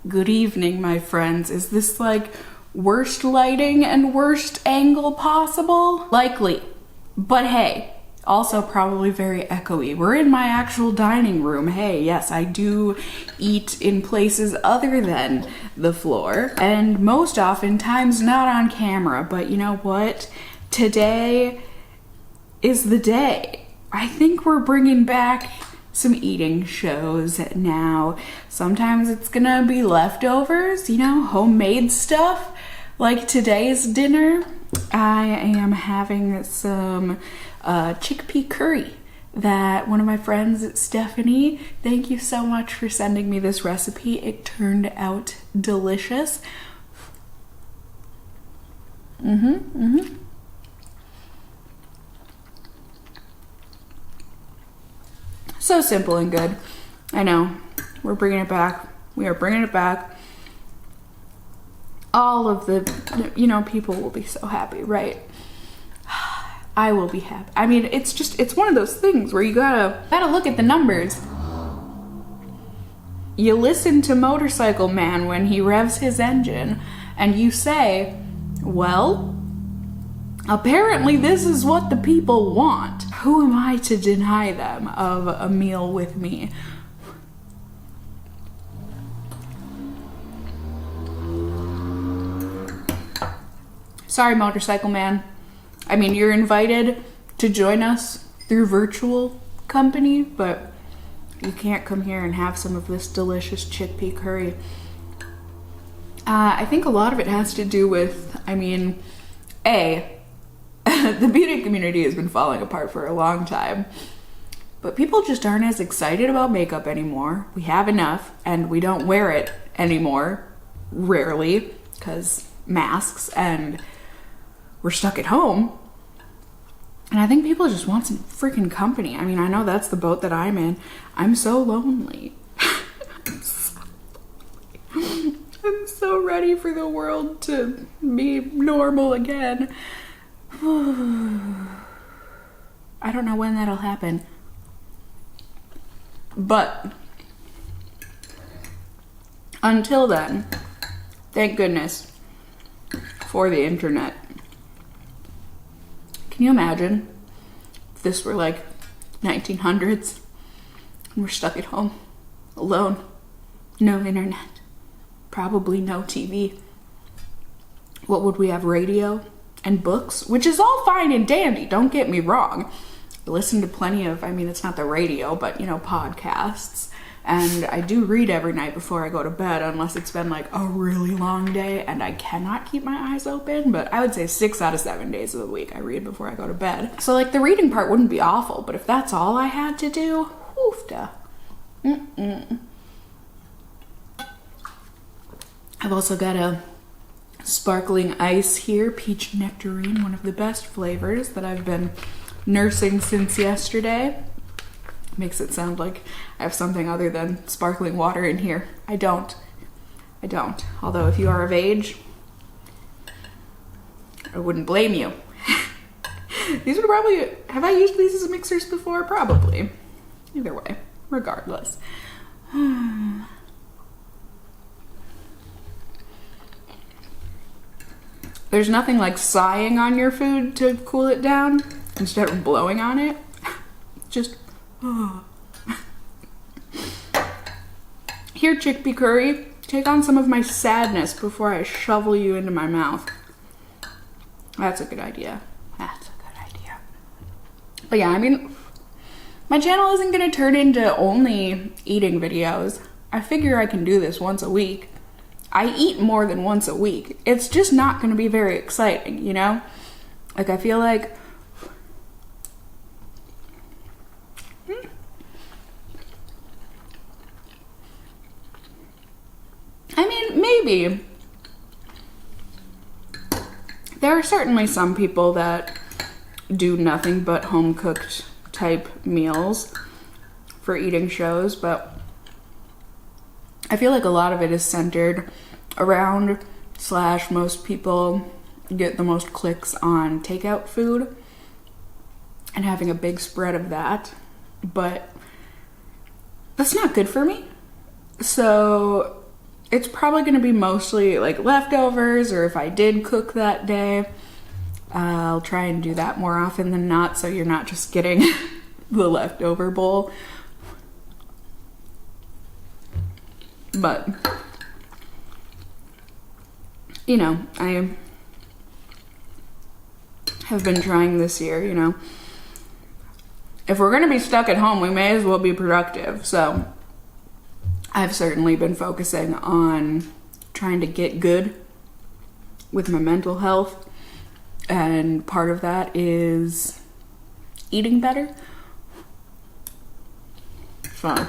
Good evening, my friends. Is this like worst lighting and worst angle possible? Likely. But hey, also probably very echoey. We're in my actual dining room. Hey, yes, I do eat in places other than the floor, and most oftentimes not on camera, but you know what? Today is the day. I think we're bringing back some eating shows now. Sometimes it's gonna be leftovers, you know, homemade stuff. Like today's dinner, I am having some chickpea curry that one of my friends, Stephanie, thank you so much for sending me this recipe. It turned out delicious. So simple and good. I know. We're bringing it back. We are bringing it back. All of the, you know, people will be so happy, right? I will be happy. I mean, it's one of those things where you gotta look at the numbers. You listen to Motorcycle Man when he revs his engine, and you say, well, apparently this is what the people want. Who am I to deny them of a meal with me? Sorry, Motorcycle Man. I mean, you're invited to join us through virtual company, but you can't come here and have some of this delicious chickpea curry. I think a lot of it has to do with, I mean, the beauty community has been falling apart for a long time, but people just aren't as excited about makeup anymore. We have enough, and we don't wear it anymore, rarely, because masks, and we're stuck at home. And I think people just want some freaking company. I mean, I know that's the boat that I'm in. I'm so lonely. I'm so ready for the world to be normal again. I don't know when that'll happen. But until then, thank goodness for the internet. Can you imagine if this were like 1900s and we're stuck at home, alone, no internet, probably no TV? What would we have? Radio and books, which is all fine and dandy, don't get me wrong. I listen to plenty of, I mean, it's not the radio, but you know, podcasts. And I do read every night before I go to bed, unless it's been like a really long day and I cannot keep my eyes open. But I would say 6 out of 7 days of the week I read before I go to bed. So like the reading part wouldn't be awful, but if that's all I had to do, oofta. I've also got a sparkling ice here, peach nectarine, one of the best flavors that I've been nursing since yesterday. Makes it sound like I have something other than sparkling water in here. I don't. Although if you are of age, I wouldn't blame you. These would probably, have I used these as mixers before? Probably. Either way, regardless. There's nothing like sighing on your food to cool it down instead of blowing on it. Just, Here, chickpea curry, take on some of my sadness before I shovel you into my mouth. That's a good idea. But yeah, I mean, my channel isn't gonna turn into only eating videos. I figure I can do this once a week. I eat more than once a week. It's just not gonna be very exciting, you know? Like, I feel like I mean, maybe. There are certainly some people that do nothing but home-cooked type meals for eating shows, but I feel like a lot of it is centered around / most people get the most clicks on takeout food and having a big spread of that, but that's not good for me. So it's probably going to be mostly like leftovers, or if I did cook that day, I'll try and do that more often than not, so you're not just getting the leftover bowl. But, you know, I have been trying this year, you know. If we're going to be stuck at home, we may as well be productive. So I've certainly been focusing on trying to get good with my mental health. And part of that is eating better. So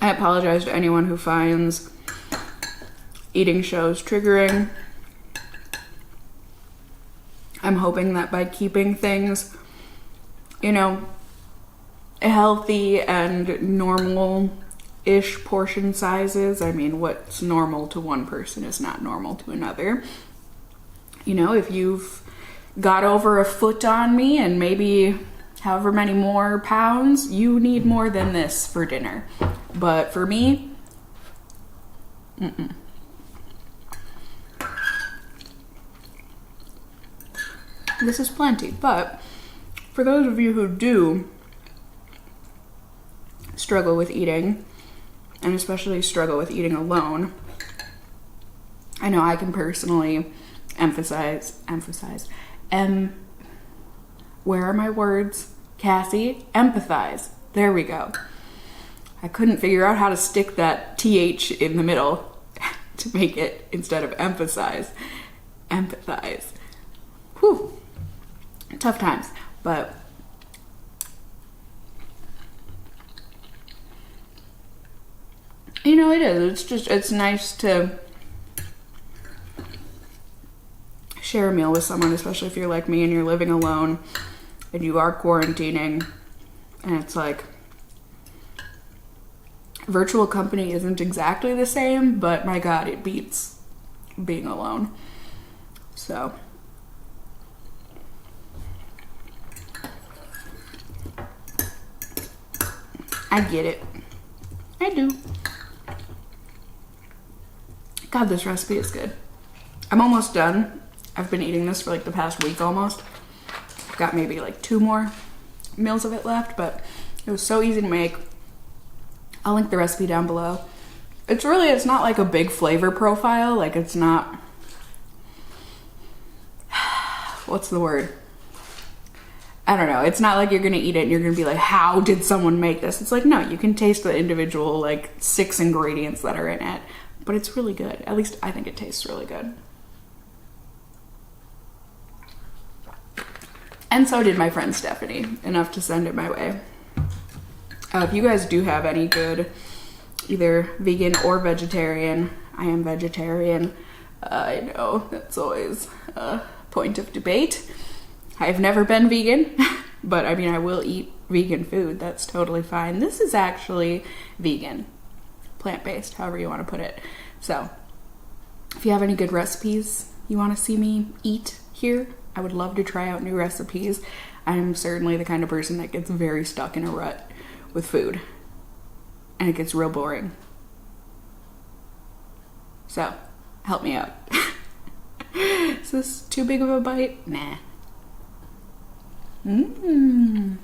I apologize to anyone who finds eating shows triggering. I'm hoping that by keeping things, you know, healthy and normal-ish portion sizes. I mean, what's normal to one person is not normal to another. You know, if you've got over a foot on me and maybe however many more pounds, you need more than this for dinner. But for me, this is plenty. But for those of you who do struggle with eating, and especially struggle with eating alone, I know I can personally where are my words? Cassie, empathize. There we go. I couldn't figure out how to stick that TH in the middle to make it, instead of emphasize, empathize. Whew. Tough times, but you know, it is. It's nice to share a meal with someone, especially if you're like me and you're living alone and you are quarantining, and it's like virtual company isn't exactly the same, but my God, it beats being alone. So I get it. I do. God, this recipe is good. I'm almost done. I've been eating this for like the past week almost. I've got maybe like 2 more meals of it left, but it was so easy to make. I'll link the recipe down below. It's not like a big flavor profile. Like, it's not, what's the word? I don't know. It's not like you're gonna eat it and you're gonna be like, how did someone make this? It's like, no, you can taste the individual like 6 ingredients that are in it, but it's really good. At least I think it tastes really good. And so did my friend Stephanie, enough to send it my way. If you guys do have any good, either vegan or vegetarian, I am vegetarian. I know that's always a point of debate. I've never been vegan, but I mean, I will eat vegan food. That's totally fine. This is actually vegan, plant-based, however you want to put it. So if you have any good recipes you want to see me eat here, I would love to try out new recipes. I'm certainly the kind of person that gets very stuck in a rut with food, and it gets real boring. So help me out. Is this too big of a bite? Nah. You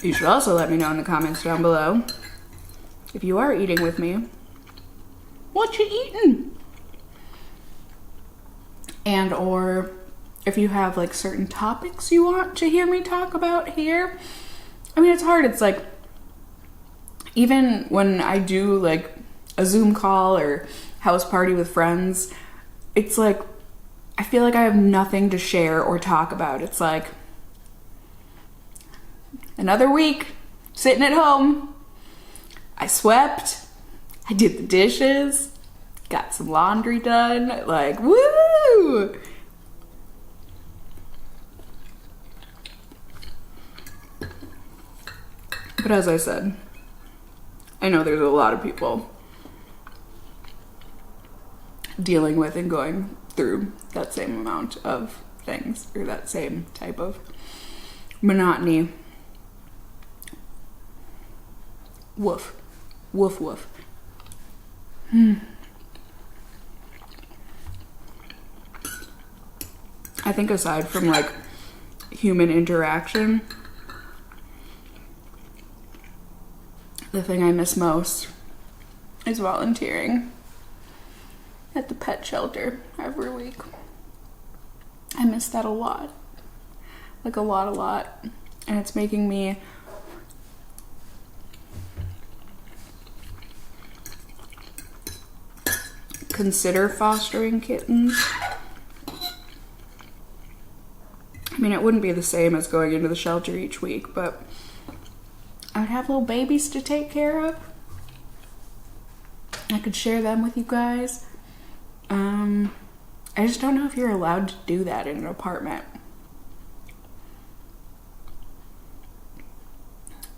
should also let me know in the comments down below, if you are eating with me, what you eating? And or if you have like certain topics you want to hear me talk about here. I mean, it's hard. It's like, even when I do like a Zoom call or house party with friends, it's like, I feel like I have nothing to share or talk about. It's like, another week, sitting at home. I swept, I did the dishes, got some laundry done, like, woo! But as I said, I know there's a lot of people dealing with and going through that same amount of things, or that same type of monotony. Woof. Woof woof. I think aside from like human interaction, the thing I miss most is volunteering at the pet shelter every week. I miss that a lot. Like a lot. And it's making me consider fostering kittens. I mean, it wouldn't be the same as going into the shelter each week, but I would have little babies to take care of. I could share them with you guys. I just don't know if you're allowed to do that in an apartment.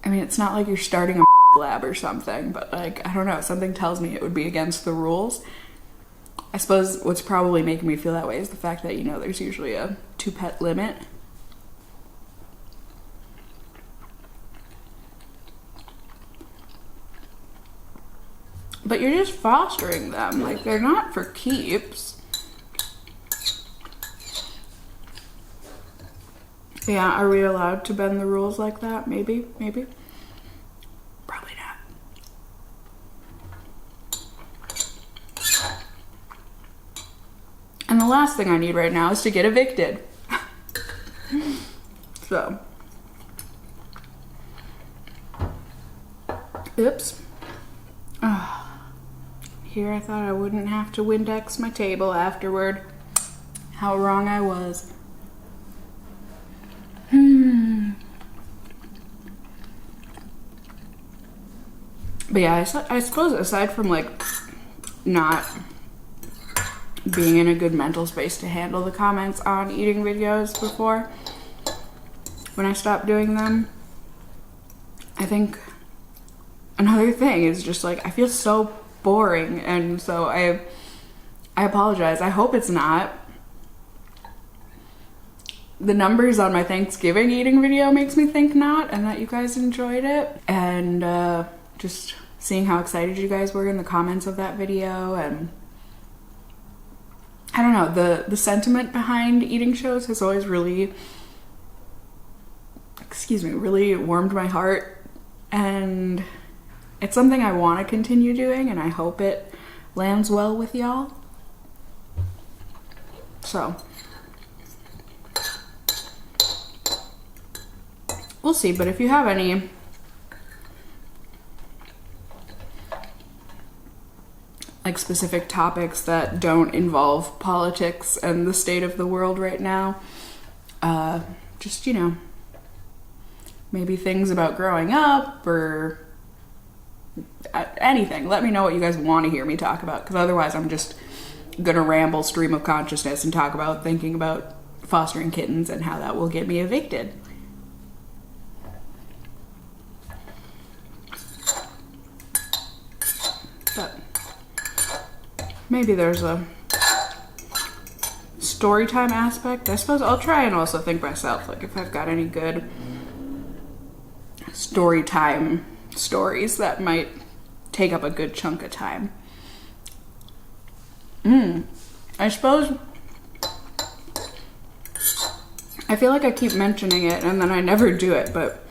I mean, it's not like you're starting a lab or something, but like, I don't know, something tells me it would be against the rules. I suppose what's probably making me feel that way is the fact that, you know, there's usually a 2-pet limit. But you're just fostering them, like they're not for keeps. Yeah, are we allowed to bend the rules like that? Maybe. Probably not. And the last thing I need right now is to get evicted. So. Oops. Here I thought I wouldn't have to Windex my table afterward. How wrong I was. But yeah, I suppose aside from like not being in a good mental space to handle the comments on eating videos before, when I stopped doing them, I think another thing is just like I feel so boring, and so I apologize. I hope it's not. The numbers on my Thanksgiving eating video makes me think not, and that you guys enjoyed it. And just seeing how excited you guys were in the comments of that video, and I don't know, the sentiment behind eating shows has always really warmed my heart, and it's something I want to continue doing, and I hope it lands well with y'all. So we'll see, but if you have any like specific topics that don't involve politics and the state of the world right now, just, you know, maybe things about growing up or anything, let me know what you guys want to hear me talk about, because otherwise I'm just gonna ramble stream of consciousness and talk about thinking about fostering kittens and how that will get me evicted. But maybe there's a story time aspect. I suppose I'll try and also think myself, like if I've got any good story time stories that might take up a good chunk of time. I suppose I feel like I keep mentioning it and then I never do it, but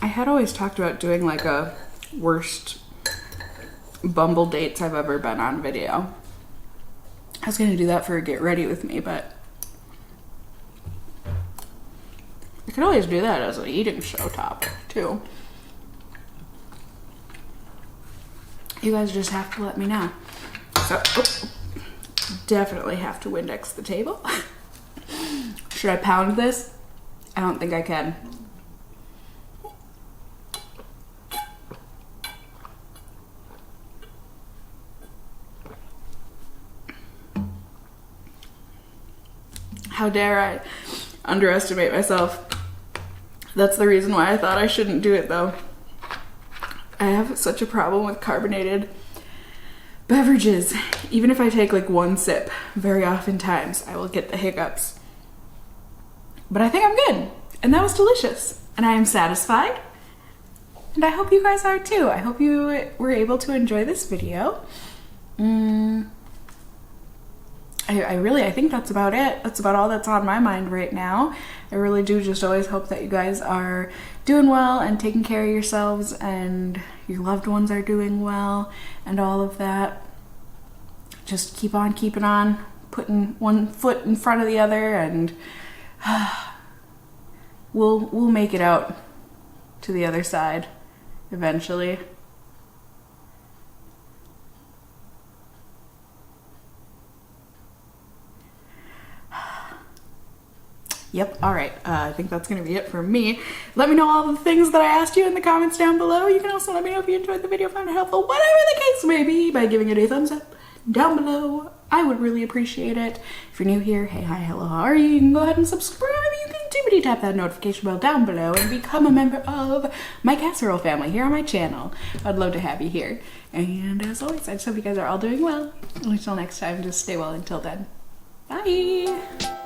I had always talked about doing like a worst Bumble dates I've ever been on video. I was gonna do that for a get ready with me, but I could always do that as an eating show topic too. You guys just have to let me know. So, definitely have to Windex the table. Should I pound this? I don't think I can. How dare I underestimate myself. That's the reason why I thought I shouldn't do it though. I have such a problem with carbonated beverages. Even if I take like one sip, very oftentimes I will get the hiccups. But I think I'm good. And that was delicious. And I am satisfied. And I hope you guys are too. I hope you were able to enjoy this video. I think that's about it. That's about all that's on my mind right now. I really do just always hope that you guys are doing well and taking care of yourselves and your loved ones are doing well and all of that. Just keep on keeping on, putting one foot in front of the other, and we'll make it out to the other side eventually. Yep, all right, I think that's gonna be it for me. Let me know all the things that I asked you in the comments down below. You can also let me know if you enjoyed the video, found it helpful, whatever the case may be, by giving it a thumbs up down below. I would really appreciate it. If you're new here, hey, hi, hello, how are you? You can go ahead and subscribe. You can tippity tap that notification bell down below and become a member of my casserole family here on my channel. I'd love to have you here. And as always, I just hope you guys are all doing well. And until next time, just stay well until then. Bye.